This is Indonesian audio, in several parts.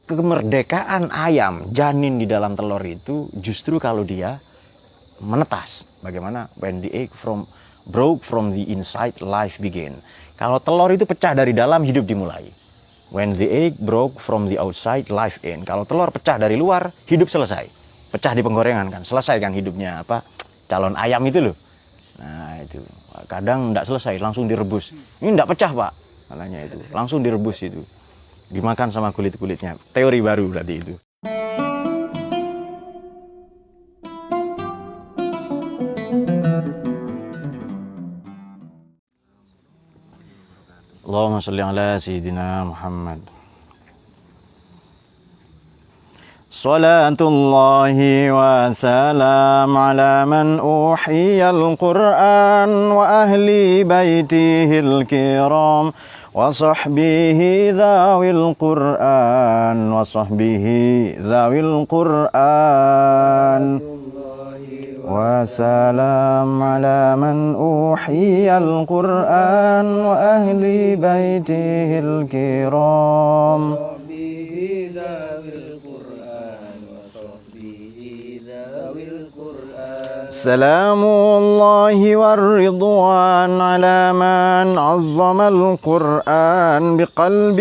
Kemerdekaan ayam, janin di dalam telur itu justru kalau dia menetas. Bagaimana? When the egg broke from the inside, life began. Kalau telur itu pecah dari dalam, hidup dimulai. When the egg broke from the outside, life end. Kalau telur pecah dari luar, hidup selesai. Pecah di penggorengan kan, selesai kan hidupnya calon ayam itu loh. Nah itu kadang tidak selesai, langsung direbus. Ini tidak pecah pak, katanya itu, langsung direbus itu. Dimakan sama kulit-kulitnya. Teori baru berarti itu. Allahumma sholli ala sayyidina Muhammad. Salatullahi wa salam ala man uhiyal Qur'an wa ahli baitihil kiram wa sahbihi zawil Qur'an wa sahbihi zawil Qur'an wa salam ala man uhiyal Qur'an wa ahli baitihil kiram. سلام الله والرضوان على من عظم القرآن بقلب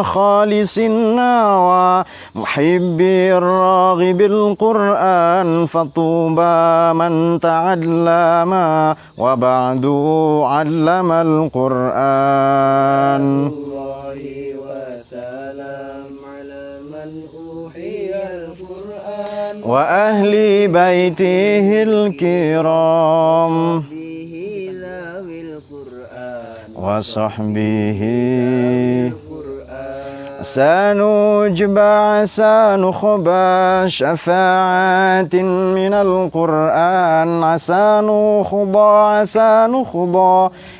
خالص ناوى محب الراغب القرآن فطوبى من تعلم وبعد علم القرآن. وأهل بيته الكرام وصحبه سنجبع سنخبى شفاعات من القرآن سنخبى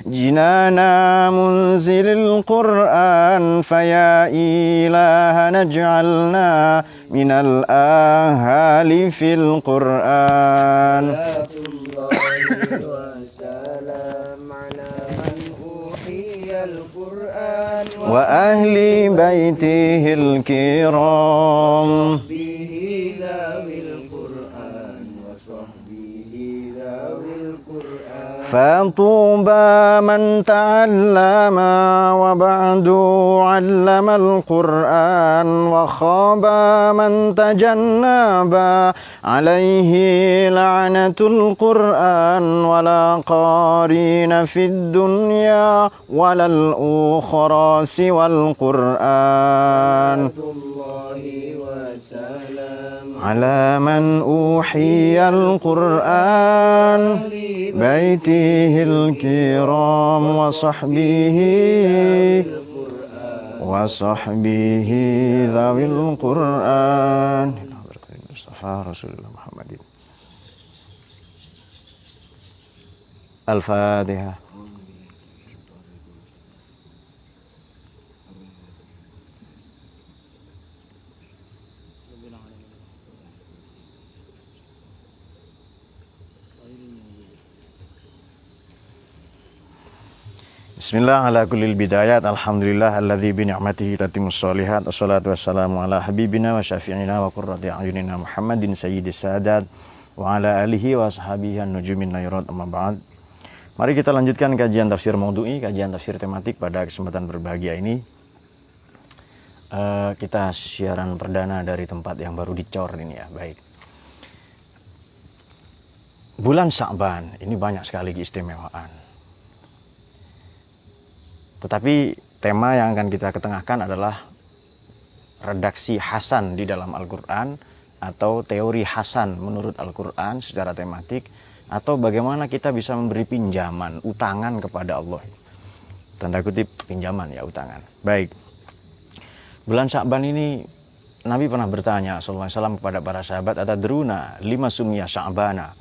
جنانا منزل القرآن فيا إله نجعلنا من الآهال في القرآن. وأهل بيته الكرام فطوبى من تعلم وبعد علم القرآن وخاب من تجنب عليه لعنة القرآن ولا قارين في الدنيا ولا الأخرى سوى القرآن. على من أوحي القرآن بيته الكرام وصحبه ذوي القرآن. مصطفى رسول الله محمد. الفاتحة. Bismillah ala kullil bidayat. Alhamdulillah alladzi bi ni'matihi tatimmus sholihat. Wassalatu wassalamu ala habibina wa syafi'ina wa qurrati a'yunina Muhammadin sayyidis sadat wa ala alihi wa ashabihi an-nujumin nayrat amma ba'd. Mari kita lanjutkan kajian tafsir maudhu'i, kajian tafsir tematik pada kesempatan berbahagia ini. Kita siaran perdana dari tempat yang baru dicor ini ya. Baik. Bulan Sya'ban ini banyak sekali keistimewaan. Tetapi tema yang akan kita ketengahkan adalah redaksi Hasan di dalam Al-Quran atau teori Hasan menurut Al-Quran secara tematik, atau bagaimana kita bisa memberi pinjaman, utangan kepada Allah. Tanda kutip pinjaman ya, utangan. Baik. Bulan Sya'ban ini Nabi pernah bertanya sallallahu alaihi wasallam kepada para sahabat, atadruna lima sumya Sya'bana.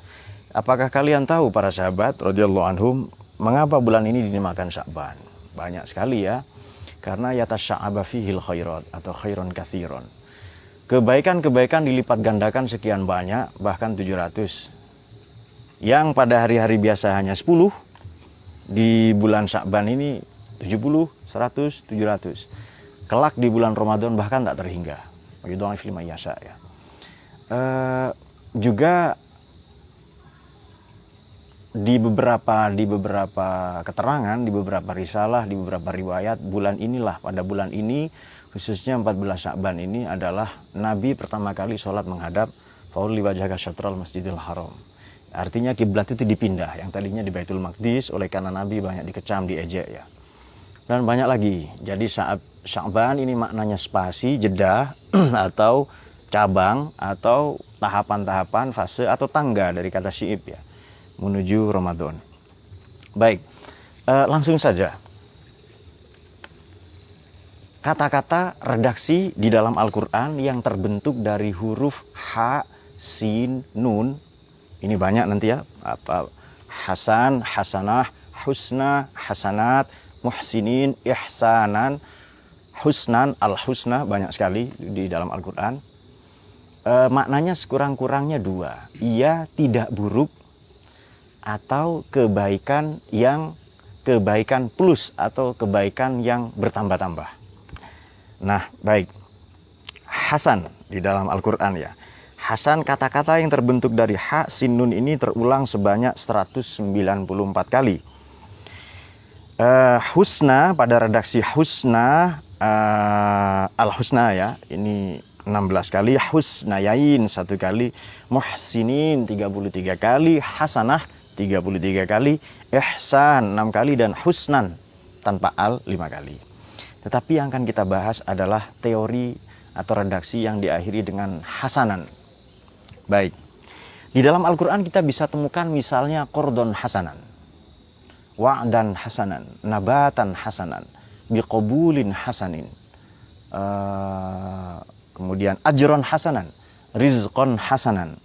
Apakah kalian tahu para sahabat radhiyallahu anhum mengapa bulan ini dinamakan Sya'ban? Banyak sekali ya, karena yatasya'aba fihil khairat atau khairon katsiron. Kebaikan-kebaikan dilipat gandakan sekian banyak, bahkan 700. Yang pada hari-hari biasa hanya 10, di bulan Sya'ban ini 70, 100, 700. Kelak di bulan Ramadan bahkan tak terhingga. Yudha'if liman yasha ya. Juga di beberapa keterangan, di beberapa risalah, di beberapa riwayat, bulan inilah, pada bulan ini khususnya 14 Sya'ban ini adalah Nabi pertama kali sholat menghadap faulli wajhaka syatral masjidil haram. Artinya kiblat itu dipindah, yang tadinya di Baitul Maqdis, oleh karena Nabi banyak dikecam, diejek ya. Dan banyak lagi. Jadi saat Sya'ban ini maknanya spasi, jeda atau cabang atau tahapan-tahapan, fase atau tangga dari kata syi'ib ya, menuju Ramadan. Baik, langsung saja. Kata-kata redaksi di dalam Al-Quran yang terbentuk dari huruf ha, sin, nun. Ini banyak nanti ya. Hasan, hasanah, husna, hasanat, muhsinin, ihsanan, husnan, al-husna, banyak sekali di dalam Al-Quran. Maknanya sekurang-kurangnya dua. Ia tidak buruk atau kebaikan plus atau kebaikan yang bertambah-tambah. Nah, baik. Hasan di dalam Al-Quran ya. Hasan, kata-kata yang terbentuk dari ha, sin, nun ini terulang sebanyak 194 kali. Husna, pada redaksi husna, al-husna ya, ini 16 kali, husnayain 1 kali, muhsinin 33 kali, hasanah 33 kali, ihsan 6 kali, dan husnan tanpa al 5 kali. Tetapi yang akan kita bahas adalah teori atau redaksi yang diakhiri dengan hasanan. Baik, di dalam Al-Quran kita bisa temukan misalnya qordon hasanan, wa'dan hasanan, nabatan hasanan, biqobulin hasanin, kemudian ajron hasanan, rizqon hasanan.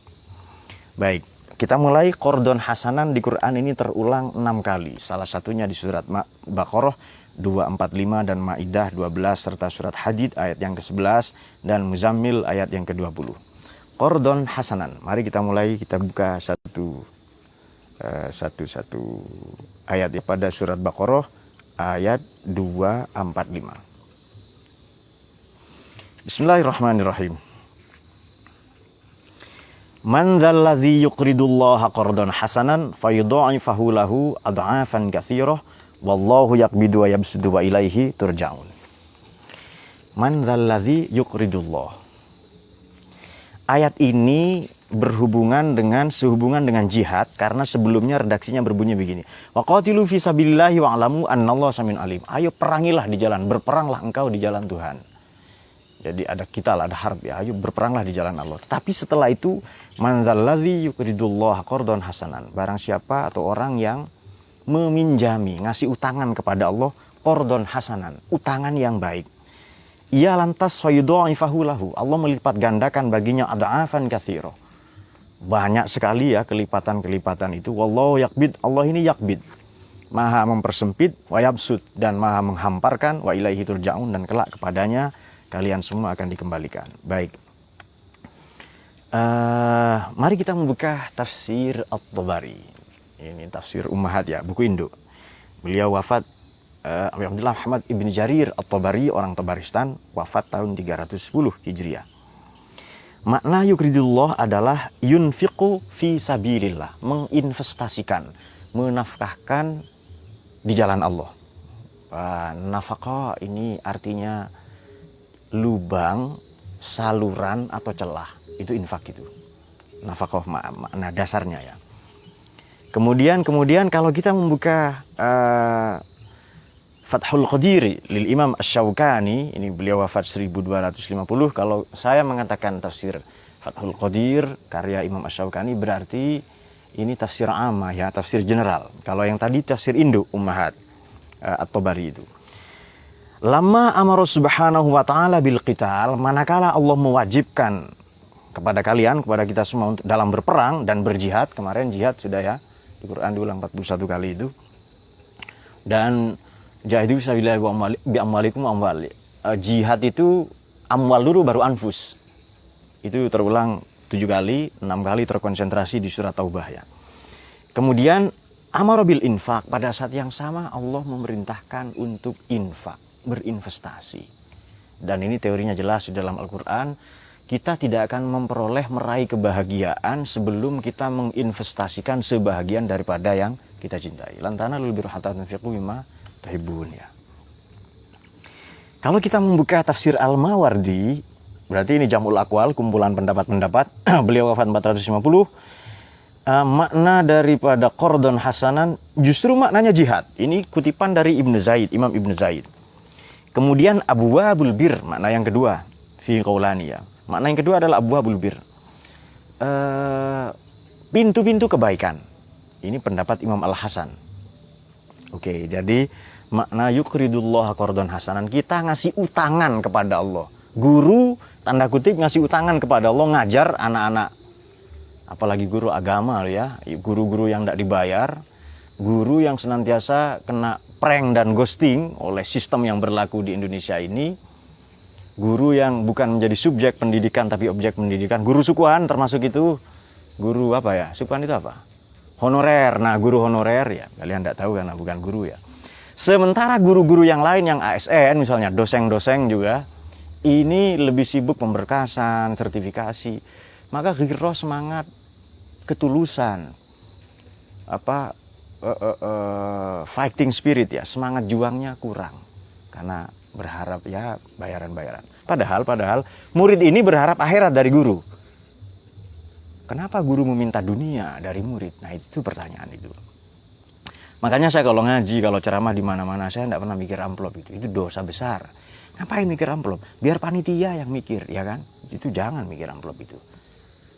Baik, kita mulai. Qordon hasanan di Quran ini terulang 6 kali. Salah satunya di surat Baqarah 245 dan Maidah 12 serta surat Hadid ayat yang ke-11 dan Muzammil ayat yang ke-20. Qordon hasanan. Mari kita mulai, kita buka satu ayat ya, pada surat Baqarah ayat 245. Bismillahirrahmanirrahim. Man dzalladzi yuqridullaha qardan hasanan fayudha'ifahu lahu ad'afan katsirah wallahu yaqbidu wa yabsutu wa ilaihi turja'un. Man dzalladzi yuqridullah. Ayat ini sehubungan dengan jihad, karena sebelumnya redaksinya berbunyi begini. Wa qatilu fi sabilillahi wa'lamu annallaha samiun alim. Ayo perangilah di jalan, berperanglah engkau di jalan Tuhan. Jadi ada qital, ada harb ya. Ayo berperanglah di jalan Allah. Tapi setelah itu, man dzalladzi yuqridullaha qardan hasanan. Barang siapa atau orang yang meminjami, ngasih utangan kepada Allah, qardon hasanan, utangan yang baik. Ia lantas fayudha'ifahu lahu. Allah melipat gandakan baginya ad'afan katsira. Banyak sekali ya kelipatan-kelipatan itu. Wallahu yaqbid, Allah ini yaqbid, maha mempersempit, wa yabsut, dan maha menghamparkan, wa ilaihi turja'un, dan kelak kepadanya kalian semua akan dikembalikan. Baik. Mari kita membuka tafsir At-Tabari. Ini tafsir Ummahat ya, buku induk. Beliau wafat, Abdullah Muhammad ibn Jarir At-Tabari, orang Tabaristan, wafat tahun 310 Hijriah. Makna yukridullah adalah yunfiqu fi sabilillah, menginvestasikan, menafkahkan di jalan Allah. Nafkah ini artinya lubang, saluran atau celah. Itu infak itu. Nafkah makna dasarnya ya. Kemudian kalau kita membuka Fathul Qadir lil Imam Asy-Syaukani, ini beliau wafat 1250. Kalau saya mengatakan tafsir Fathul Qadir karya Imam Asy-Syaukani, berarti ini tafsir ammah ya, tafsir general. Kalau yang tadi tafsir induk Ummahat At-Tabari itu. Lama amara subhanahu wa ta'ala bil qital, manakala Allah mewajibkan kepada kalian, kepada kita semua dalam berperang dan berjihad. Kemarin jihad sudah ya, di Quran diulang 41 kali itu. Dan jahidu fisabilillah bi amwalikum amwali. Jihad itu amwal dulu baru anfus. Itu terulang 7 kali, 6 kali terkonsentrasi di surat Taubah ya. Kemudian amara bil infak, pada saat yang sama Allah memerintahkan untuk infak, berinvestasi. dan ini teorinya jelas di dalam Al-Quran, kita tidak akan meraih kebahagiaan sebelum kita menginvestasikan sebahagian daripada yang kita cintai. Lan tanalul birra hatta tunfiqu mimma tuhibbun ya. Kalau kita membuka tafsir Al-Mawardi, berarti ini Jam'ul Aqwal, kumpulan pendapat-pendapat. Beliau wafat 450. Makna daripada qardon hasanan justru maknanya jihad. Ini kutipan dari Ibnu Zaid, Imam Ibnu Zaid. Kemudian abwabul bir, makna yang kedua fi qaulani ya. Makna yang kedua adalah abwabul bir. Pintu-pintu kebaikan. Ini pendapat Imam Al-Hasan. Oke, jadi makna yukridullah qardon hasanan, kita ngasih utangan kepada Allah. Guru tanda kutip ngasih utangan kepada Allah, ngajar anak-anak, apalagi guru agama ya, guru-guru yang tidak dibayar, guru yang senantiasa kena prank dan ghosting oleh sistem yang berlaku di Indonesia ini, guru yang bukan menjadi subjek pendidikan tapi objek pendidikan, guru sukuan termasuk itu, guru apa ya, sukuan itu apa? Honorer. Nah, guru honorer ya, kalian tidak tahu karena bukan guru ya. Sementara guru-guru yang lain yang ASN misalnya, dosen-dosen juga, ini lebih sibuk pemberkasan, sertifikasi. Maka ghirrah, semangat, ketulusan, fighting spirit ya, semangat juangnya kurang. Karena berharap ya bayaran-bayaran. Padahal murid ini berharap akhirat dari guru. Kenapa guru meminta dunia dari murid? Nah, itu pertanyaan itu. Makanya saya kalau ngaji, kalau ceramah di mana-mana, saya tidak pernah mikir amplop itu. Itu dosa besar. Ngapain mikir amplop? Biar panitia yang mikir, ya kan? Itu jangan mikir amplop itu.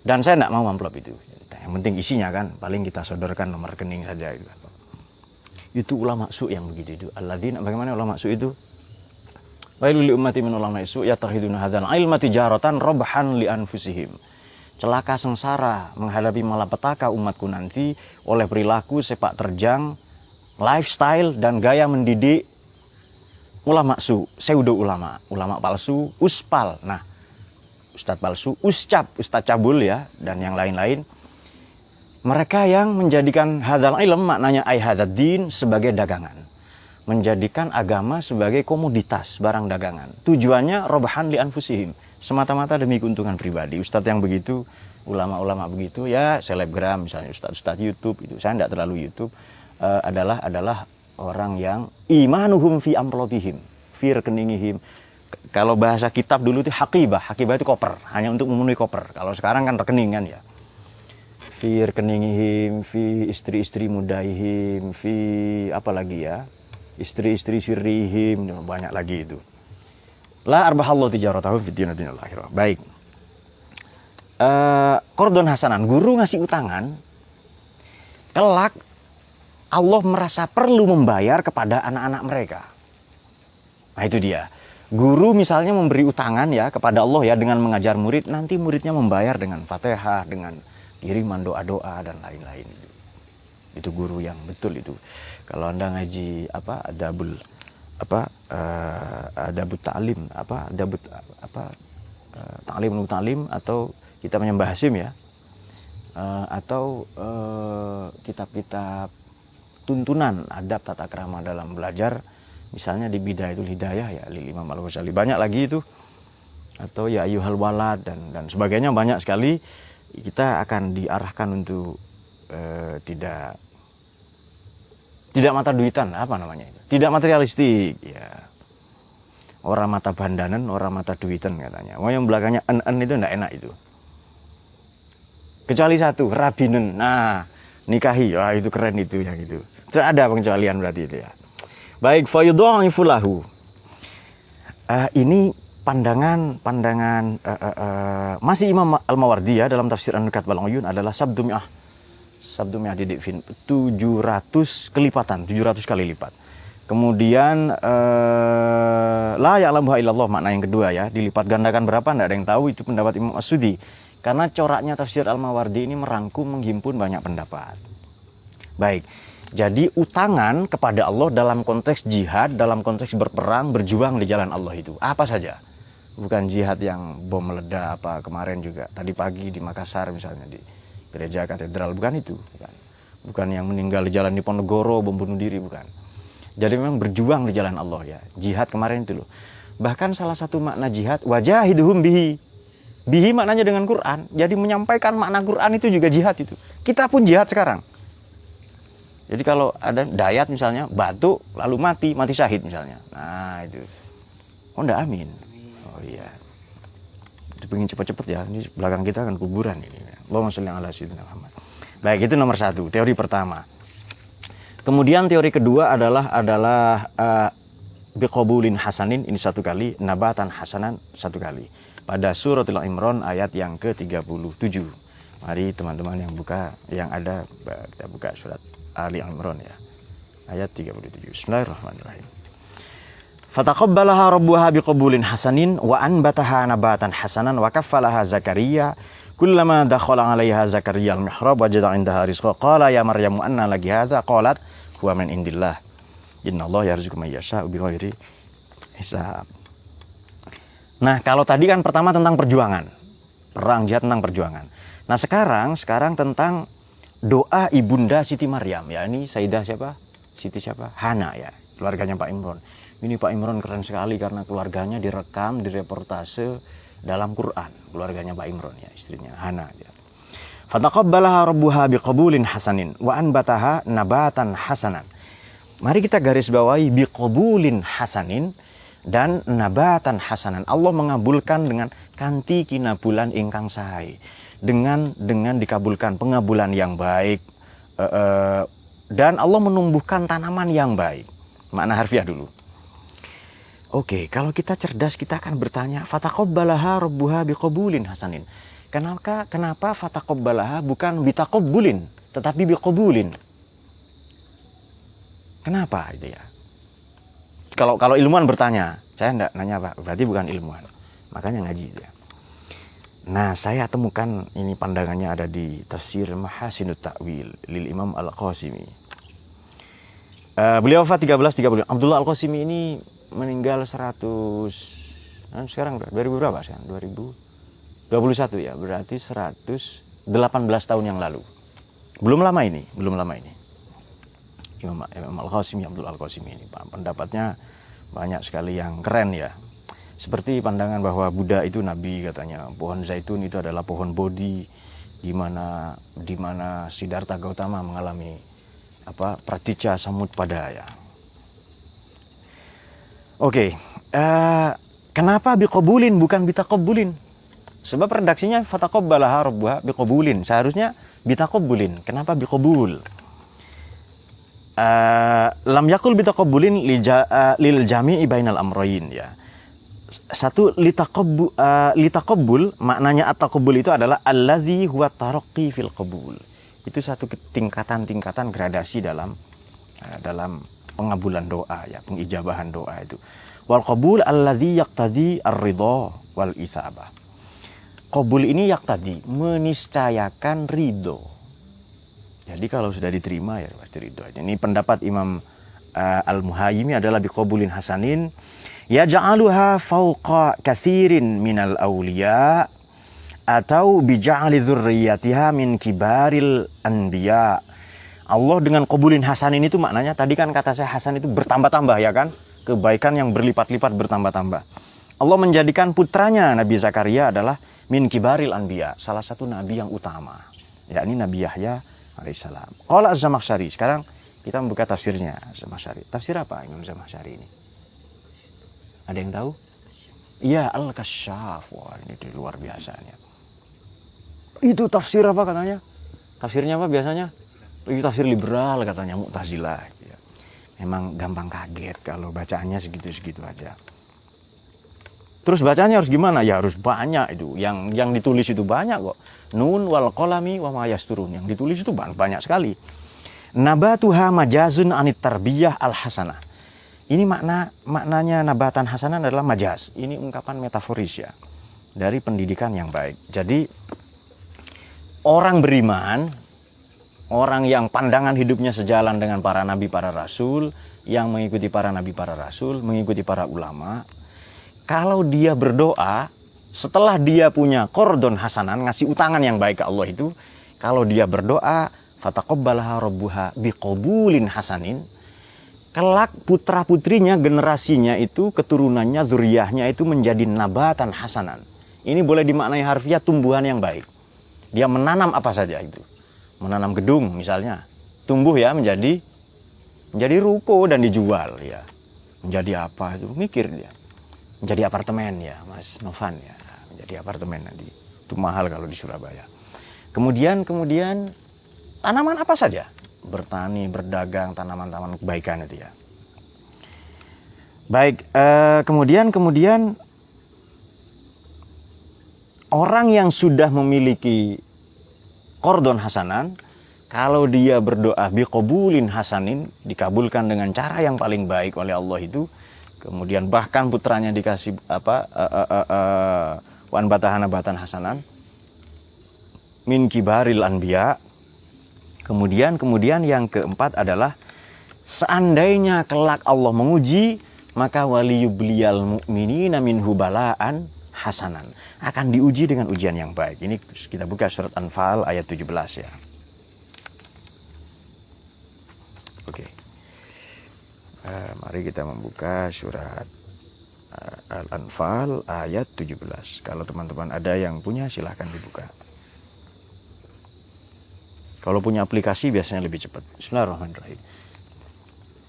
Dan saya tidak mau amplop itu. Yang penting isinya kan, paling kita sodorkan nomor rekening saja. Itu ulama su yang begitu itu. Alladzina, bagaimana ulama su itu? Wailul ummati min ulama su yattakhiduna hadzal ilma tijaratan rabhan li anfusihim. Celaka sengsara menghadapi malapetaka umatku nanti oleh perilaku sepak terjang, lifestyle dan gaya mendidik ulama su, pseudo ulama, ulama palsu, uspal. Nah, ustadz palsu, ustadz cabul ya, dan yang lain-lain. Mereka yang menjadikan hadzal ilm, maknanya ai hadzal din, sebagai dagangan. Menjadikan agama sebagai komoditas, barang dagangan. Tujuannya robahan li anfusihim, semata-mata demi keuntungan pribadi. Ustadz yang begitu, ulama-ulama begitu ya, selebgram misalnya, ustadz YouTube itu. Saya tidak terlalu YouTube. Adalah orang yang imanuhum fi amplobihim, fi rekeningihim. Kalau bahasa kitab dulu itu hakibah itu koper, hanya untuk memenuhi koper. Kalau sekarang kan rekening kan ya. Fi rekeningihim, fi istri-istri mudaihim, fi apa lagi ya, istri-istri sirrihim, banyak lagi itu. La arbahallahu tijaratahu fid dunya wal akhirah. Baik. Qardon hasanan, guru ngasih utangan, kelak Allah merasa perlu membayar kepada anak-anak mereka. Nah, itu dia. Guru misalnya memberi utangan ya kepada Allah ya dengan mengajar murid, nanti muridnya membayar dengan Fatihah, dengan kiriman doa-doa dan lain-lain itu. Itu guru yang betul itu. Kalau Anda ngaji adabut ta'lim, ta'lim atau kitab Mbah Hasyim ya. Atau kitab-kitab tuntunan adab tata krama dalam belajar, misalnya di Bidayatul Hidayah ya Lil Imam Al-Ghazali, banyak lagi itu, atau ya Ayyuhal Walad dan sebagainya, banyak sekali. Kita akan diarahkan untuk tidak mata duitan, apa namanya itu, tidak materialistik ya, orang mata bandanan, orang mata duitan katanya. Yang belakangnya en itu enggak enak itu, kecuali satu, rabinen. Nah, nikahi, wah itu keren itu yang itu. Tidak ada pengecualian berarti itu ya. Baik, fayudha'ifu lahu. Ini pandangan masih Imam Al-Mawardi ya, dalam tafsir An-Nukat wal Uyun adalah sabdu mi'ah didifin, 700 kelipatan, 700 kali lipat. Kemudian la ya'lamuha illallah, makna yang kedua ya, dilipat gandakan berapa tidak ada yang tahu, itu pendapat Imam As-Sudi. Karena coraknya tafsir Al-Mawardi ini merangkum, menghimpun banyak pendapat. Baik, jadi utangan kepada Allah dalam konteks jihad, dalam konteks berperang, berjuang di jalan Allah itu apa saja. Bukan jihad yang bom meledak apa kemarin juga, tadi pagi di Makassar misalnya, di gereja katedral, bukan itu. Bukan yang meninggal di jalan Diponegoro, bom bunuh diri, bukan. Jadi memang berjuang di jalan Allah ya. Jihad kemarin itu loh. Bahkan salah satu makna jihad, wajahiduhum bihi. Bihi maknanya dengan Quran. Jadi menyampaikan makna Quran itu juga jihad itu. Kita pun jihad sekarang. Jadi kalau ada dayat misalnya, batuk lalu mati syahid misalnya. Nah itu. Oh enggak, amin. Oh iya. Pengen cepet-cepet ya, ini belakang kita kan kuburan ini. Allahumma sholli ala sayyidina Muhammad. Baik, itu nomor 1, teori pertama. Kemudian teori kedua adalah biqabulin hasanin, ini 1 kali, nabatan hasanan 1 kali. Pada surat Al-Imran ayat yang ke-37. Mari teman-teman yang ada, kita buka surat Ali Imran ya. Ayat 37. Bismillahirrahmanirrahim. Fataqabbalaha rabbuha biqabulin hasanin wa anbataha nabatan hasanan wa kaffalaha Zakaria kullama dakhala 'alaiha Zakaria al-mihrab wajada 'indaha rizqa qala ya Maryamu anna laki hadza qalat huwa min indillah innallaha yarzuqu may yasha'u bighairi hisab. Nah, kalau tadi kan pertama tentang perjuangan. Perang jihad tentang perjuangan. Nah, sekarang tentang doa ibunda Siti Maryam ya. Ini Sayyidah siapa? Siti siapa? Hana ya, keluarganya Pak Imron. Ini Pak Imron keren sekali karena keluarganya direkam, direportase dalam Quran. Keluarganya Pak Imron ya, istrinya Hana ya. Fataqabbalaha rabbuha biqabulin hasanin wa anbataha nabatan hasanan. Mari kita garis bawahi biqabulin hasanin dan nabatan hasanan. Allah mengabulkan dengan kanti kinabulan ingkang sae. Dengan dikabulkan pengabulan yang baik, dan Allah menumbuhkan tanaman yang baik. Makna harfiah dulu. Oke, kalau kita cerdas kita akan bertanya, fataqabbalaha rabbuha biqabulin hasanin. Kenapa fataqabbalaha bukan bitaqabbulin, tetapi biqabulin? Kenapa itu ya? Kalau ilmuwan bertanya, saya enggak nanya Pak, berarti bukan ilmuwan. Makanya ngaji ya. Nah, saya temukan ini pandangannya ada di Tafsir Mahasinut Ta'wil lil Imam Al-Qasimi. Beliau wafat 1330. Abdullah Al-Qasimi ini meninggal 100 sekarang 2000 berapa sekarang? 2021 ya, berarti 118 tahun yang lalu. Belum lama ini. Imam Al-Qasimi, Abdullah Al-Qasimi ini pendapatnya banyak sekali yang keren ya. Seperti pandangan bahwa Buddha itu nabi katanya, pohon zaitun itu adalah pohon bodhi di mana Siddhartha Gautama mengalami pratitya samutpada ya. Oke, kenapa biqabulin bukan bitaqabbulin? Sebab redaksinya fataqabbalaha rabbuha biqabulin, seharusnya bitaqabbulin. Kenapa biqabul? Lam yakul bitaqabbulin lil jami'i bainal amrayn ya. Satu litaqabbul maknanya at-taqabbul itu adalah allazi huwa taraqqi fil qabul. Itu satu tingkatan gradasi dalam pengabulan doa ya, pengijabahan doa itu. Wal qabul allazi yaqtadi ar-ridha wal isabah. Qabul ini yaqtadi meniscayakan ridho. Jadi kalau sudah diterima ya pasti ridho. Ini pendapat Imam Al-Muhayyimi adalah biqabulin hasanin yaj'aluha fawqa katsirin minal awliya atau bija'ali dzurriyyatiha min kibaril anbiya. Allah dengan qabulin hasanin itu maknanya tadi kan kata saya hasan itu bertambah-tambah ya kan? Kebaikan yang berlipat-lipat bertambah-tambah. Allah menjadikan putranya Nabi Zakaria adalah min kibaril anbiya, salah satu nabi yang utama, yakni Nabi Yahya alaihissalam. Qala Az-Zamakhsyari. Sekarang kita membuka tafsirnya Az-Zamakhsyari. Tafsir apa Imam Zamakhsyari ini? Ada yang tahu? Iya, Al-Kasyaf. Wah, ini luar biasanya. Itu tafsir apa katanya? Tafsirnya apa biasanya? Itu tafsir liberal katanya, Mu'tazilah. Ya. Memang gampang kaget kalau bacaannya segitu-segitu aja. Terus bacanya harus gimana? Ya harus banyak itu. Yang ditulis itu banyak kok. Nun wal qalami wa ma yasturun. Yang ditulis itu banyak sekali. Nabatuha majazun anit tarbiyah al-hasanah. Ini maknanya nabatan hasanah adalah majaz. Ini ungkapan metaforis ya, dari pendidikan yang baik. Jadi orang beriman, orang yang pandangan hidupnya sejalan dengan para nabi, para rasul, yang mengikuti para nabi, para rasul, mengikuti para ulama, kalau dia berdoa, setelah dia punya qordon hasanan, ngasih utangan yang baik ke Allah itu, kalau dia berdoa, fataqabbalaha rabbuha biqabulin hasanin, kelak putra-putrinya, generasinya itu, keturunannya, zuriyahnya itu menjadi nabatan hasanan. Ini boleh dimaknai harfiah tumbuhan yang baik. Dia menanam apa saja itu. Menanam gedung misalnya, tumbuh ya menjadi ruko dan dijual ya. Menjadi apa itu? Mikir dia. Menjadi apartemen ya, Mas Novan ya. Menjadi apartemen nanti. Itu mahal kalau di Surabaya. Kemudian tanaman apa saja? Bertani, berdagang, tanaman-tanaman kebaikan itu ya. Baik, kemudian orang yang sudah memiliki qardon hasanan, kalau dia berdoa biqabulin hasanin, dikabulkan dengan cara yang paling baik oleh Allah itu, kemudian bahkan putranya dikasih wan batahana batan hasanan min kibaril anbiya. Kemudian yang keempat adalah seandainya kelak Allah menguji, maka waliyubliyal mu'minina minhu balaan hasanan, akan diuji dengan ujian yang baik. Ini kita buka surat Anfal ayat 17 ya. Oke. Mari kita membuka surat Al-Anfal ayat 17. Kalau teman-teman ada yang punya silahkan dibuka. Kalau punya aplikasi biasanya lebih cepat. Bismillahirrahmanirrahim.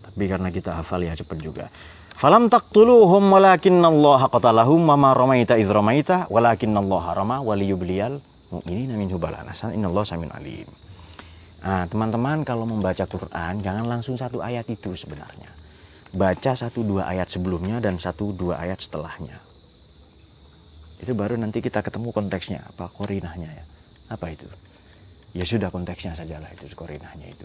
Tapi karena kita hafal ya cepat juga. Falam taqtuluhum walakinnallaha qatalahum wa ma ramaita idz ramaita walakinnallaha rama waliyubliyal mu'minina minhu bala'an hasanan innallaha samiun alim. Nah, teman-teman kalau membaca Quran jangan langsung satu ayat itu sebenarnya. Baca 1-2 ayat sebelumnya dan 1-2 ayat setelahnya. Itu baru nanti kita ketemu konteksnya, apa qorinahnya ya. Apa itu? Ya sudah konteksnya sajalah itu qorinahnya itu.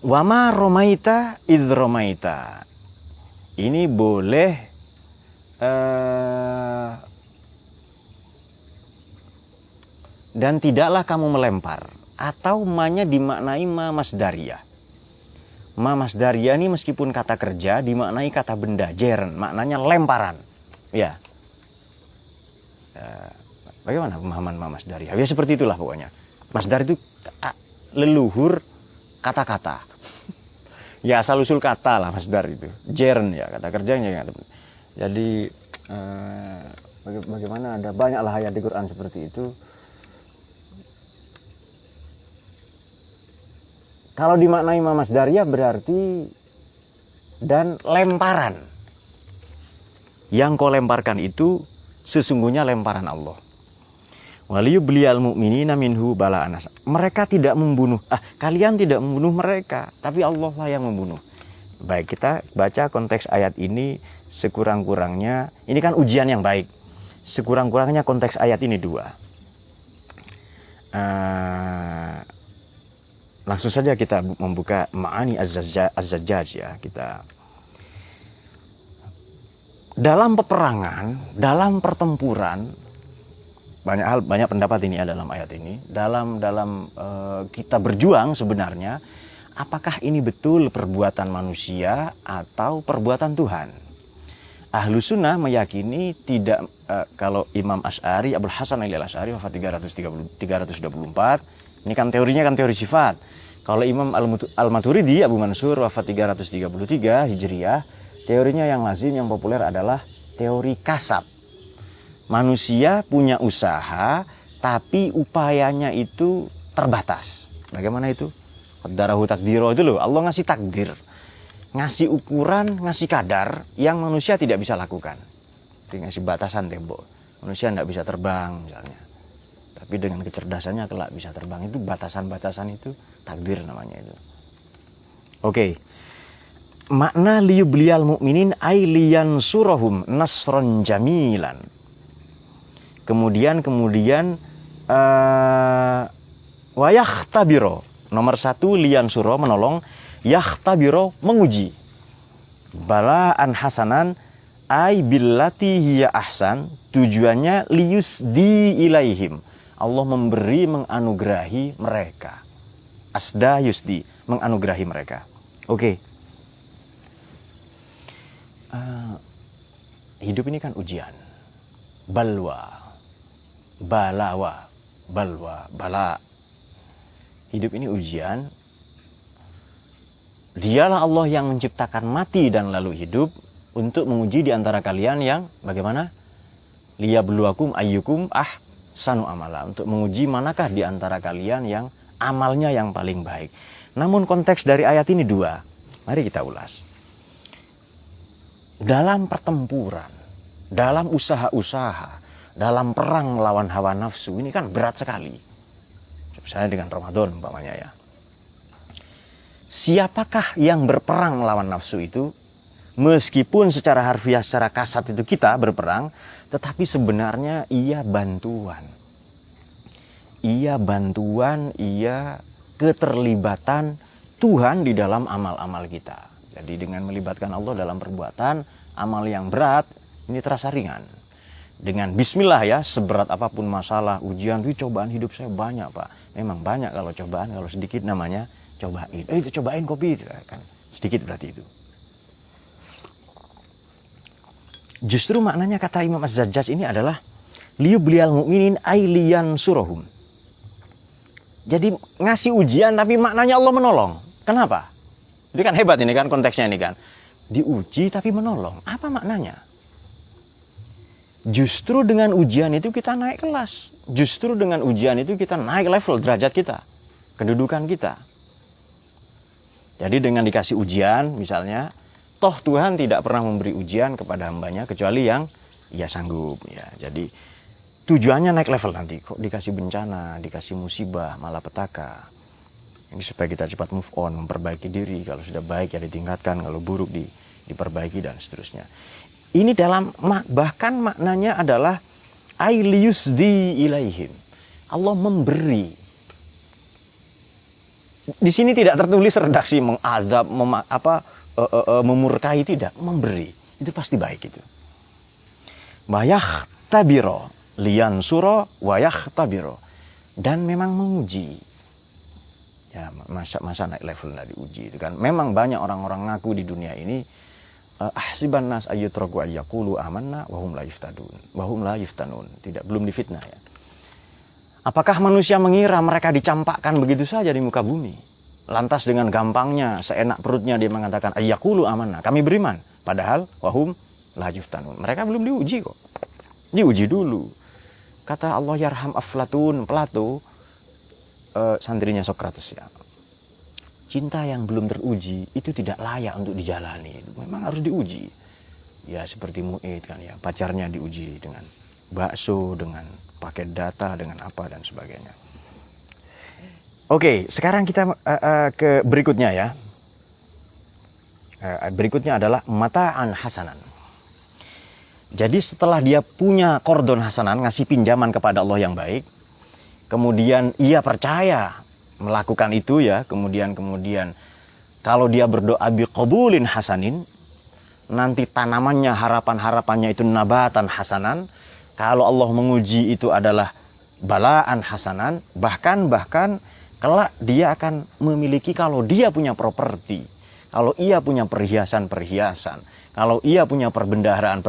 Wama romaita idz romaita. Ini boleh dan tidaklah kamu melempar, atau ma-nya dimaknai ma masdariyah. Ma masdariyah ini meskipun kata kerja dimaknai kata benda, jeren, maknanya lemparan. Ya. Bagaimana pemahaman ma masdariyah? Ya seperti itulah pokoknya. Masdar itu leluhur kata-kata. Ya asal usul kata lah masdar itu. Jeren ya kata kerjanya. Jadi bagaimana ada banyaklah ayat di Quran seperti itu. Kalau dimaknai ma masdariyah berarti dan lemparan. Yang kau lemparkan itu sesungguhnya lemparan Allah. Waliyubliyal mu'minina minhu bala'an hasanan. Mereka tidak membunuh. Kalian tidak membunuh mereka, tapi Allah lah yang membunuh. Baik, kita baca konteks ayat ini sekurang-kurangnya. Ini kan ujian yang baik. Sekurang-kurangnya konteks ayat ini 2. Langsung saja kita membuka Ma'ani Az-Zajjaj ya. Kita dalam peperangan, dalam pertempuran, banyak pendapat ini ya dalam ayat ini. Dalam kita berjuang sebenarnya, apakah ini betul perbuatan manusia atau perbuatan Tuhan? Ahlu sunnah meyakini tidak. Kalau Imam Asy'ari, Abul Hasan Al-Asy'ari wafat 324. Ini kan teorinya kan teori sifat. Kalau Imam Al-Maturidi, Abu Mansur wafat 333 Hijriah, teorinya yang lazim, yang populer adalah teori kasab. Manusia punya usaha, tapi upayanya itu terbatas. Bagaimana itu? Qaddarahu takdiro itu loh, Allah ngasih takdir. Ngasih ukuran, ngasih kadar yang manusia tidak bisa lakukan. Jadi ngasih batasan tembok. Manusia tidak bisa terbang misalnya. Tapi dengan kecerdasannya kelak bisa terbang. Itu batasan-batasan itu takdir namanya itu. Oke. Makna liyubliyal mu'minin ay liyansurahum nasron jamilan. Kemudian wayahtabiro, nomor 1 liyansuro menolong, yahtabiro menguji. Balaan hasanan ay billati hiya ahsan, tujuannya liyusdi ilaihim. Allah memberi, menganugerahi mereka. Asda yusdi, menganugerahi mereka. Oke. Hidup ini kan ujian. Bala. Hidup ini ujian. Dialah Allah yang menciptakan mati dan lalu hidup untuk menguji di antara kalian yang bagaimana? Liyabluwakum ayyukum ahsanu amala, untuk menguji manakah di antara kalian yang amalnya yang paling baik. Namun konteks dari ayat ini dua. Mari kita ulas. Dalam pertempuran, dalam usaha-usaha, dalam perang melawan hawa nafsu, ini kan berat sekali. Misalnya dengan Ramadan umpamanya ya. Siapakah yang berperang melawan nafsu itu? Meskipun secara harfiah, secara kasat itu kita berperang, tetapi sebenarnya ia bantuan. Ia bantuan, ia keterlibatan Tuhan di dalam amal-amal kita. Jadi dengan melibatkan Allah dalam perbuatan, amal yang berat, ini terasa ringan. Dengan bismillah ya, seberat apapun masalah, ujian, cobaan hidup saya banyak Pak. Memang banyak kalau cobaan, kalau sedikit namanya cobain. Itu cobain kopi, kan sedikit berarti itu. Justru maknanya kata Imam Az-Zajjaj ini adalah liyubliyal mu'minin ailiyan surahum. Jadi ngasih ujian tapi maknanya Allah menolong. Kenapa? Ini kan hebat ini kan konteksnya ini kan. Diuji tapi menolong. Apa maknanya? Justru dengan ujian itu kita naik kelas. Justru dengan ujian itu kita naik level derajat kita. Kedudukan kita. Jadi dengan dikasih ujian misalnya, toh Tuhan tidak pernah memberi ujian kepada hambanya kecuali yang ia sanggup ya. Jadi tujuannya naik level nanti. Kok dikasih bencana, dikasih musibah, malapetaka. Ini supaya kita cepat move on, memperbaiki diri. Kalau sudah baik ya ditingkatkan, kalau buruk diperbaiki dan seterusnya. Ini dalam bahkan maknanya adalah ailiyusdi ilaihim. Allah memberi. Di sini tidak tertulis redaksi mengazab, memurkai, tidak, memberi. Itu pasti baik itu. Wayah tabiro lian suro wayah tabiro, dan memang menguji. Ya masa naik level dari uji itu kan. Memang banyak orang-orang ngaku di dunia ini ahsiban nas ayyutraku ayyaqulu amanna wahum la yuftanun. Tidak, belum difitnah ya. Apakah manusia mengira mereka dicampakkan begitu saja di muka bumi? Lantas dengan gampangnya, seenak perutnya dia mengatakan ayyaqulu amanna, kami beriman. Padahal wahum la yuftanun. Mereka belum diuji kok. Diuji dulu. Kata Allah yarham Aflatun, Plato, santrinya Sokrates ya. Cinta yang belum teruji itu tidak layak untuk dijalani. Memang harus diuji. Ya seperti Mu'id kan ya, pacarnya diuji dengan bakso, dengan paket data, dengan apa dan sebagainya. Oke, sekarang kita ke berikutnya ya. Berikutnya adalah mata'an hasanan. Jadi setelah dia punya kordon hasanan, ngasih pinjaman kepada Allah yang baik, kemudian ia percaya melakukan itu ya, kemudian kalau dia berdoa biqabulin hasanin, nanti tanamannya, harapannya itu nabatan hasanan. Kalau Allah menguji itu adalah balaan hasanan, bahkan kelak dia akan memiliki, kalau dia punya properti, kalau ia punya perhiasan, kalau ia punya perbendaharaan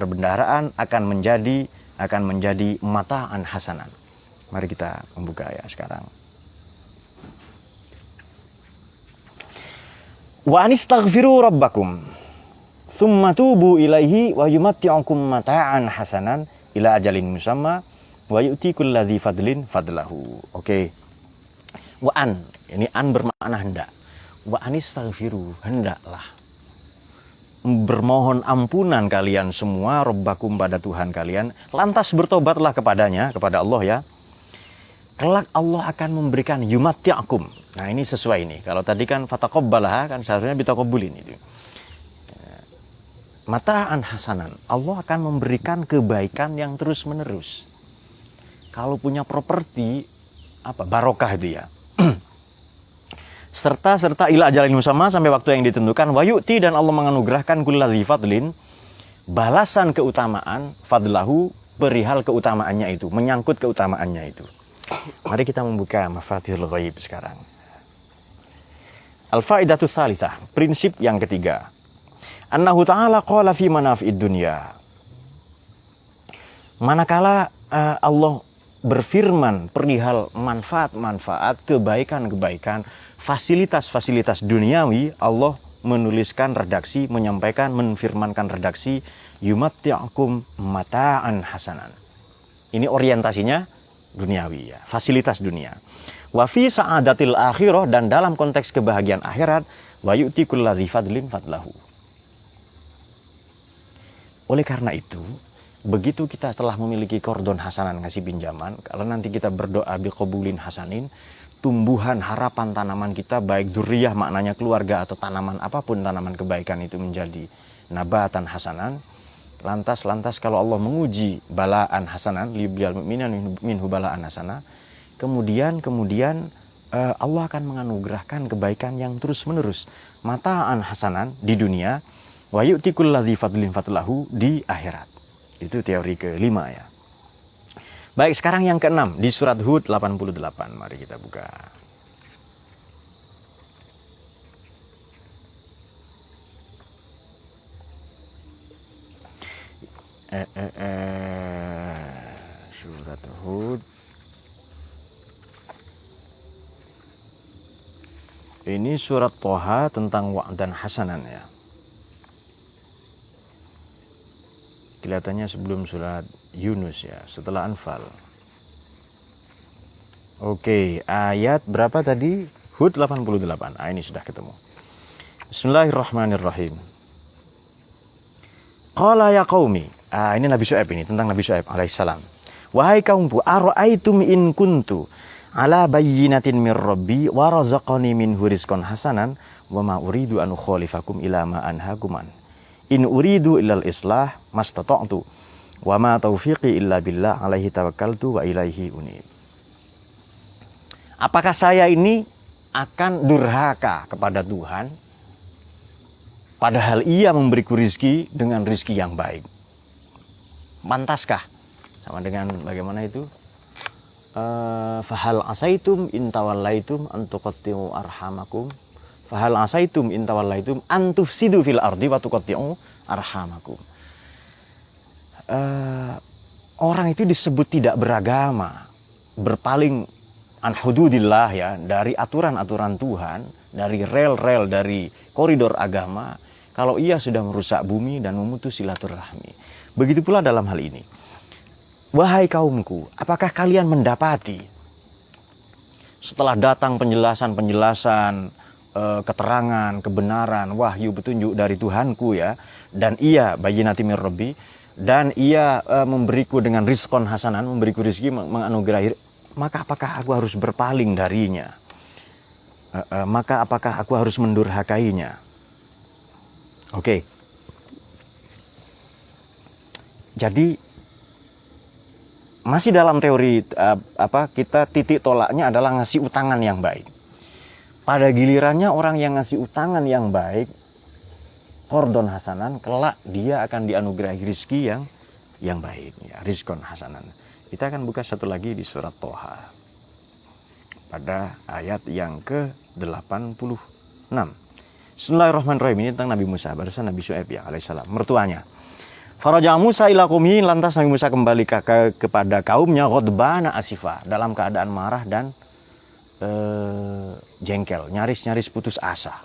akan menjadi mata'an hasanan. Mari kita membuka ya sekarang. Wa anistaghfiru rabbakum tsumma tubu ilaihi wa yumatti'ukum mata'an hasanan ila ajalin musamma wa yu'ti kulladzi fadlin fadlahu. Oke. Wa an, ini an bermakna hendak. Wa anistaghfiru, hendaklah bermohon ampunan kalian semua rabbakum pada Tuhan kalian, lantas bertobatlah kepadanya, kepada Allah ya. Kelak Allah akan memberikan yumatti'ukum. Nah, ini sesuai ini. Kalau tadi kan fataqabbalaha kan seharusnya bitaqabbulin itu. Mata'an hasanan, Allah akan memberikan kebaikan yang terus-menerus. Kalau punya properti, barokah itu ya. serta ila ajalin musamma, sampai waktu yang ditentukan, wa yu'ti, dan Allah menganugerahkan kulladzi fadlin, balasan keutamaan, fadlahu, perihal keutamaannya itu, menyangkut keutamaannya itu. Mari kita membuka mafatihul ghaib sekarang. Al-faidatus salisah, prinsip yang ketiga. Annahu ta'ala qala fi manafi'id dunya. Manakala Allah berfirman perihal manfaat-manfaat, kebaikan-kebaikan, fasilitas-fasilitas duniawi, Allah menuliskan redaksi, menyampaikan, menfirmankan redaksi yumatti'akum mata'an hasanan. Ini orientasinya duniawi ya, fasilitas dunia. Wa fi sa'adatil akhirah, dan dalam konteks kebahagiaan akhirat, wa yu'ti kulladzi fadlin fadlahu. Oleh karena itu, begitu kita telah memiliki kordon hasanan, ngasih pinjaman, kalau nanti kita berdoa biqobulin hasanin, tumbuhan harapan tanaman kita, baik dzurriyyah maknanya keluarga atau tanaman apapun, tanaman kebaikan itu menjadi nabatan hasanan. Lantas kalau Allah menguji balaan hasanan, liyubliyal mu'minan minhu balaan hasanah, kemudian Allah akan menganugerahkan kebaikan yang terus menerus, mata'an hasanan di dunia, wa yu'ti kulladzi fadlin fadlahu di akhirat. Itu teori kelima ya. Baik, sekarang yang keenam di surat Hud 88. Mari kita buka. Surat Hud. Ini surat Toha tentang wa'dan hasanan ya. Kelihatannya sebelum surat Yunus ya, setelah Anfal. Oke, ayat berapa tadi? Hud 88. Ini sudah ketemu. Bismillahirrahmanirrahim. Qala ya qaumi. Ini Nabi Syuaib, ini tentang Nabi Syuaib alaihissalam. Wahai kaumku, ara'aitum in kuntu ala bayyinatin mir rabbi wa razaqani minhu rizqan hasanan wa ma uridu an ukhalifakum ila ma anhaakum an. In uridu illal islah mastata'tu wa ma taufiqi illa billah alaihi tawakkaltu wa ilaihi unib. Apakah saya ini akan durhaka kepada Tuhan padahal ia memberiku rizki dengan rizki yang baik? Pantaskah? Sama dengan bagaimana itu? Fahal asaitum in tawallaitum an tuqatti'u arhamakum. Fahal asaitum in tawallaitum an tufsidu fil ardi wa tuqatti'u arhamakum. Orang itu disebut tidak beragama, berpaling an hududillah ya, dari aturan-aturan Tuhan, dari rel-rel, dari koridor agama, kalau ia sudah merusak bumi dan memutus silaturahmi. Begitu pula dalam hal ini. Wahai kaumku, apakah kalian mendapati setelah datang penjelasan keterangan, kebenaran, wahyu, petunjuk dari Tuhanku ya, dan ia bayyinati mir rabbi, dan ia memberiku dengan rizqon hasanan, memberiku rizki, menganugerahi, maka apakah aku harus berpaling darinya? Maka apakah aku harus mendurhakainya? Oke. Jadi masih dalam teori kita titik tolaknya adalah ngasih utangan yang baik. Pada gilirannya orang yang ngasih utangan yang baik, qordon hasanan, kelak dia akan dianugerahi rizki yang baik ya, rizqon hasanan. Kita akan buka satu lagi di surat Toha pada ayat yang ke-86. Bismillahirrahmanirrahim. Ini tentang Nabi Musa, barusan Nabi Syuaib ya alaihissalam, mertuanya. Faraja Musa ila qaumihi, lantas Nabi Musa kembali kepada kaumnya, ghadbana asifa, dalam keadaan marah dan jengkel, nyaris putus asa.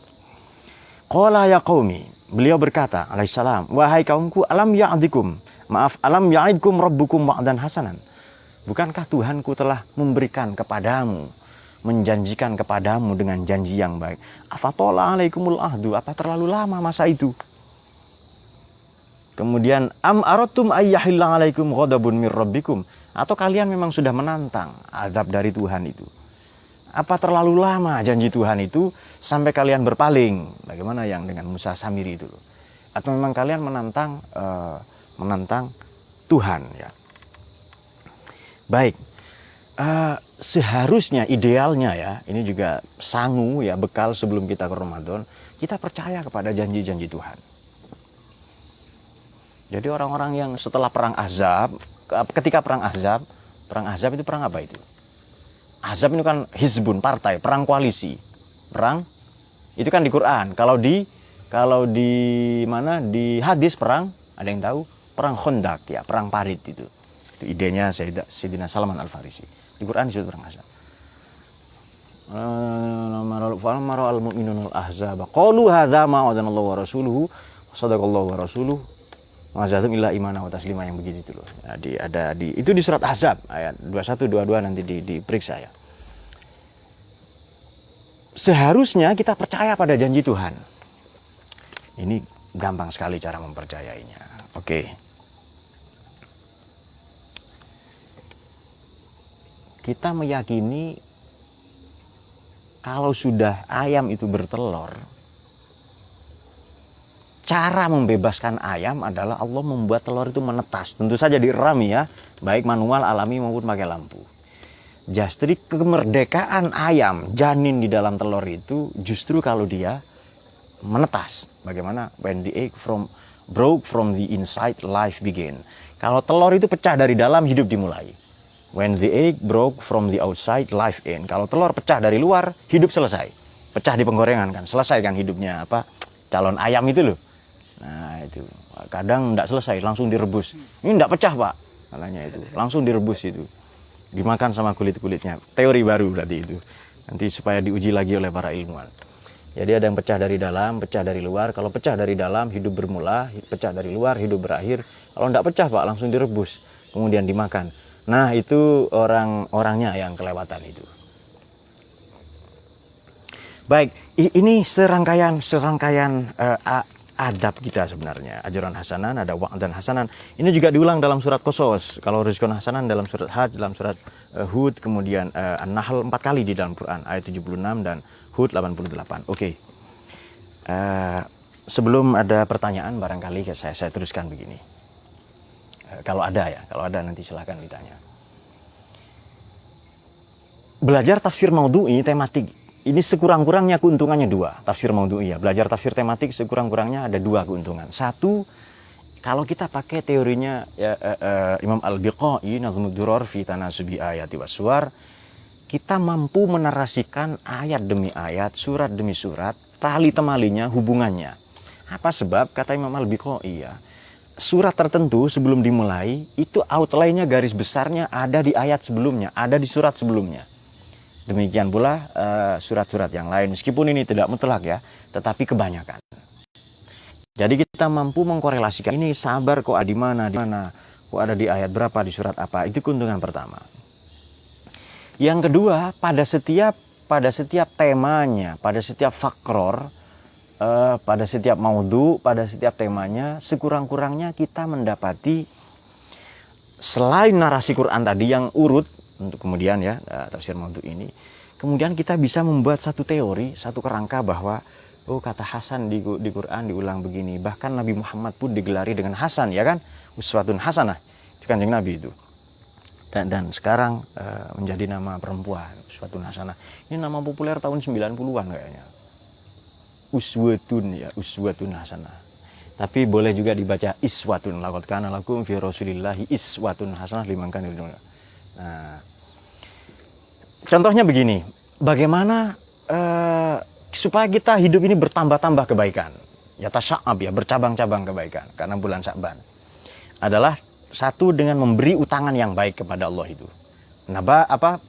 Qala ya qaumi, beliau berkata alaihissalam, wahai kaumku, alam ya'idkum rabbukum wa'dan hasanan. Bukankah Tuhanku telah memberikan kepadamu, menjanjikan kepadamu dengan janji yang baik? Afatola alaikumul ahdu, apa terlalu lama masa itu? Kemudian am aratum ayyahillang alaikum ghadabun mir rabbikum, atau kalian memang sudah menantang azab dari Tuhan itu? Apa terlalu lama janji Tuhan itu sampai kalian berpaling? Bagaimana yang dengan Musa Samiri itu? Atau memang kalian menantang Tuhan ya? Baik, seharusnya idealnya ya, ini juga sangu ya, bekal sebelum kita ke Ramadan, kita percaya kepada janji-janji Tuhan. Jadi orang-orang yang setelah perang Ahzab, ketika perang Ahzab itu perang apa itu? Ahzab itu kan hizbun, partai, perang koalisi. Perang itu kan di Quran. Kalau di mana di hadis perang, ada yang tahu? Perang Khandaq ya, perang Parit itu. Itu idenya Sayyidina Salman Al-Farisi. Di Quran disebut perang Ahzab. falamma ra'al mu'minuna al-ahzaba qalu hadza ma wa'adanallahu wa rasuluhu wa sadaqallahu wa rasuluhu wa zadahum illa imana wa taslima, yang begitu itu loh. Jadi ada itu di surat Ahzab ayat 21 22 nanti diperiksa ya. Seharusnya kita percaya pada janji Tuhan. Ini gampang sekali cara mempercayainya. Oke. Kita meyakini kalau sudah ayam itu bertelur, cara membebaskan ayam adalah Allah membuat telur itu menetas. Tentu saja diram ya, baik manual, alami maupun pakai lampu. Jadi kemerdekaan ayam, janin di dalam telur itu justru kalau dia menetas. Bagaimana? When the egg broke from the inside, life began. Kalau telur itu pecah dari dalam, hidup dimulai. When the egg broke from the outside, life end. Kalau telur pecah dari luar, hidup selesai. Pecah di penggorengan kan, selesai kan hidupnya calon ayam itu loh. Nah itu, kadang tidak selesai, langsung direbus. Ini tidak pecah pak, kalanya itu, langsung direbus itu, dimakan sama kulit-kulitnya. Teori baru berarti itu, nanti supaya diuji lagi oleh para ilmuwan. Jadi ada yang pecah dari dalam, pecah dari luar. Kalau pecah dari dalam, hidup bermula, pecah dari luar, hidup berakhir. Kalau tidak pecah pak, langsung direbus, kemudian dimakan. Nah itu orangnya yang kelewatan itu. Baik, ini serangkaian adab kita sebenarnya. Ajaran hasanan, ada wa'dan hasanan. Ini juga diulang dalam surat Qasas. Kalau rizqun hasanan dalam surat Hajj, dalam surat Hud, kemudian An-Nahl 4 kali di dalam Quran, ayat 76 dan Hud 88. Oke. Sebelum ada pertanyaan barangkali saya teruskan begini. Kalau ada nanti silahkan ditanya. Belajar tafsir maudhu'i tematik, ini sekurang-kurangnya keuntungannya 2. Tafsir maudhu'i ya, belajar tafsir tematik sekurang-kurangnya ada 2 keuntungan. 1, kalau kita pakai teorinya Imam Al-Biqai Nazmud Durrar fi Tanasubi Ayati Wassuwar, kita mampu menarasikan ayat demi ayat, surat demi surat, tali temalinya, hubungannya. Apa sebab? Kata Imam Al-Biqai ya, surat tertentu sebelum dimulai itu outline-nya, garis besarnya ada di ayat sebelumnya, ada di surat sebelumnya. Demikian pula surat-surat yang lain, meskipun ini tidak mutlak ya, tetapi kebanyakan. Jadi kita mampu mengkorelasikan ini, sabar kok ada di mana, kok ada di ayat berapa, di surat apa. Itu keuntungan pertama. Yang kedua, pada setiap temanya, pada setiap fakror, pada setiap maudhu, pada setiap temanya, sekurang-kurangnya kita mendapati selain narasi Quran tadi yang urut untuk kemudian ya tafsir maudhu ini, kemudian kita bisa membuat satu teori, satu kerangka bahwa kata Hasan di Quran diulang begini, bahkan Nabi Muhammad pun digelari dengan Hasan ya kan, uswatun hasanah, itu kanjeng Nabi itu. Dan sekarang menjadi nama perempuan, uswatun hasanah. Ini nama populer tahun 90-an kayaknya. Uswatun hasanah. Tapi boleh juga dibaca iswatun. Laqad kana lakum fi Rasulillahi iswatun hasanah liman kana yarju. Nah, contohnya begini, bagaimana supaya kita hidup ini bertambah-tambah kebaikan. Ya tasya'ab ya, bercabang-cabang kebaikan karena bulan Sya'ban. Adalah satu, dengan memberi utangan yang baik kepada Allah itu.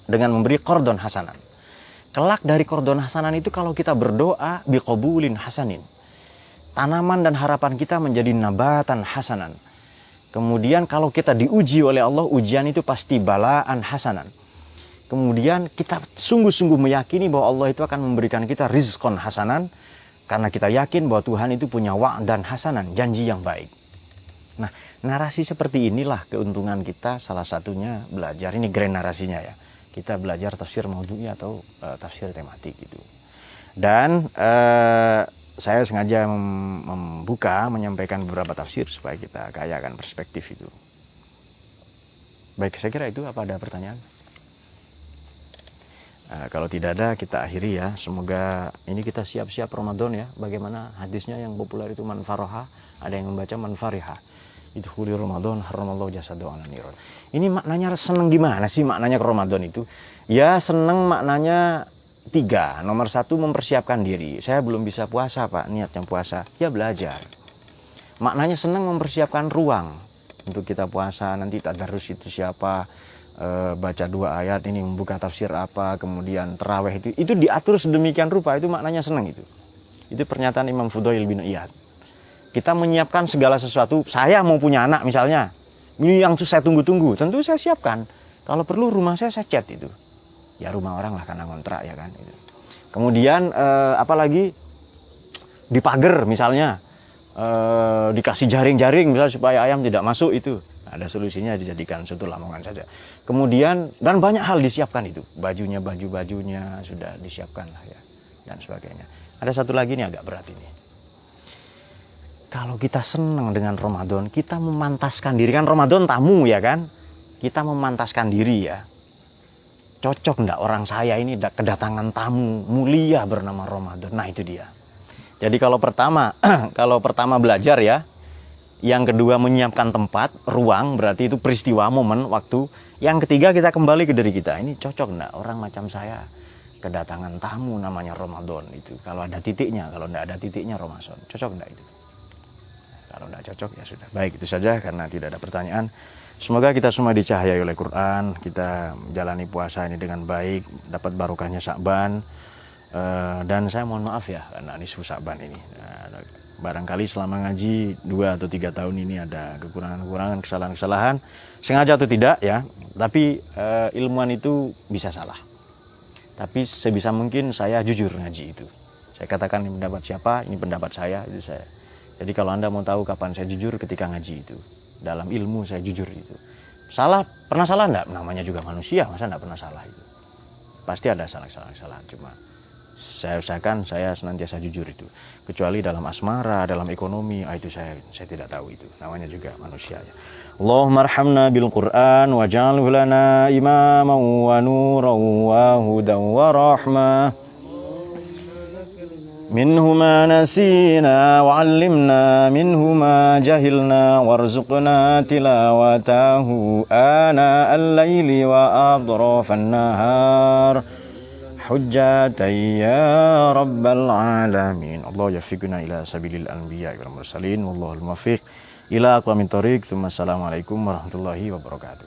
Dengan memberi qardon hasanan. Kelak dari qardon hasanan itu kalau kita berdoa biqabulin hasanin, tanaman dan harapan kita menjadi nabatan hasanan. Kemudian kalau kita diuji oleh Allah, ujian itu pasti balaan hasanan. Kemudian kita sungguh-sungguh meyakini bahwa Allah itu akan memberikan kita rizqon hasanan, karena kita yakin bahwa Tuhan itu punya wa'dan hasanan, janji yang baik. Nah, narasi seperti inilah keuntungan kita, salah satunya belajar, ini grand narasinya ya, kita belajar tafsir maudhu'i atau tafsir tematik itu. Dan saya sengaja menyampaikan beberapa tafsir supaya kita kayakan perspektif itu. Baik, saya kira itu. Apa ada pertanyaan? Kalau tidak ada, kita akhiri ya. Semoga ini kita siap-siap Ramadan ya. Bagaimana hadisnya yang populer itu, man faroha, ada yang membaca man fariha. Itu khuli Ramadan haramallahu jasadu ala niron. Ini maknanya seneng gimana sih maknanya ke Ramadan itu? Ya seneng maknanya 3. Nomor 1, mempersiapkan diri. Saya belum bisa puasa pak, niatnya puasa. Ya belajar. Maknanya seneng mempersiapkan ruang untuk kita puasa. Nanti tadarus itu siapa, baca 2 ayat ini, membuka tafsir apa, kemudian terawih itu diatur sedemikian rupa, itu maknanya senang itu. Itu pernyataan Imam Fudail bin Iyad. Kita menyiapkan segala sesuatu. Saya mau punya anak misalnya, ini yang saya tunggu-tunggu, tentu saya siapkan. Kalau perlu rumah saya cat itu. Ya rumah orang lah karena kontrak ya kan. Gitu. Kemudian apalagi di pagar misalnya, dikasih jaring-jaring misalnya supaya ayam tidak masuk itu. Ada solusinya, dijadikan suatu lamongan saja. Kemudian dan banyak hal disiapkan itu. Baju-bajunya sudah disiapkan lah ya dan sebagainya. Ada satu lagi nih agak berat ini. Kalau kita senang dengan Ramadan, kita memantaskan diri, kan Ramadan tamu ya kan? Kita memantaskan diri ya. Cocok enggak orang saya ini kedatangan tamu mulia bernama Ramadan. Nah itu dia. Jadi kalau pertama belajar ya, yang kedua menyiapkan tempat, ruang, berarti itu peristiwa, momen, waktu. Yang ketiga kita kembali ke diri kita. Ini cocok enggak orang macam saya kedatangan tamu namanya Ramadan itu. Kalau ada titiknya, kalau enggak ada titiknya Ramadan. Cocok enggak itu? Kalau tidak cocok ya sudah. Baik, itu saja karena tidak ada pertanyaan. Semoga kita semua dicahayai oleh Quran, kita menjalani puasa ini dengan baik, dapat barokahnya Sya'ban. Dan saya mohon maaf ya karena nisfu Sya'ban ini. Barangkali selama ngaji 2 atau 3 tahun ini ada kekurangan-kekurangan, kesalahan-kesalahan, sengaja atau tidak ya. Tapi ilmuwan itu bisa salah. Tapi sebisa mungkin saya jujur ngaji itu. Saya katakan ini pendapat siapa, ini pendapat saya, itu saya. Jadi kalau Anda mau tahu kapan saya jujur, ketika ngaji itu. Dalam ilmu saya jujur itu. Salah, pernah salah enggak? Namanya juga manusia, masa enggak pernah salah itu? Pasti ada salah-salah, cuma saya usahakan saya senantiasa jujur itu. Kecuali dalam asmara, dalam ekonomi, itu saya tidak tahu itu. Namanya juga manusia ya. Allahumma arhamna bil Qur'an waj'alhu lana imaman wa nuran wa hudan wa rahmah. منه ما نسينا وعلمنا منه ما جهلنا وارزقنا تلاوته آناء الليل وأطراف النهار حجة يا رب العالمين. الله يوفقنا إلى سبيل الأنبياء والمرسلين والله الموفق إلى أقوم الطريق. ثم السلام عليكم ورحمة الله وبركاته.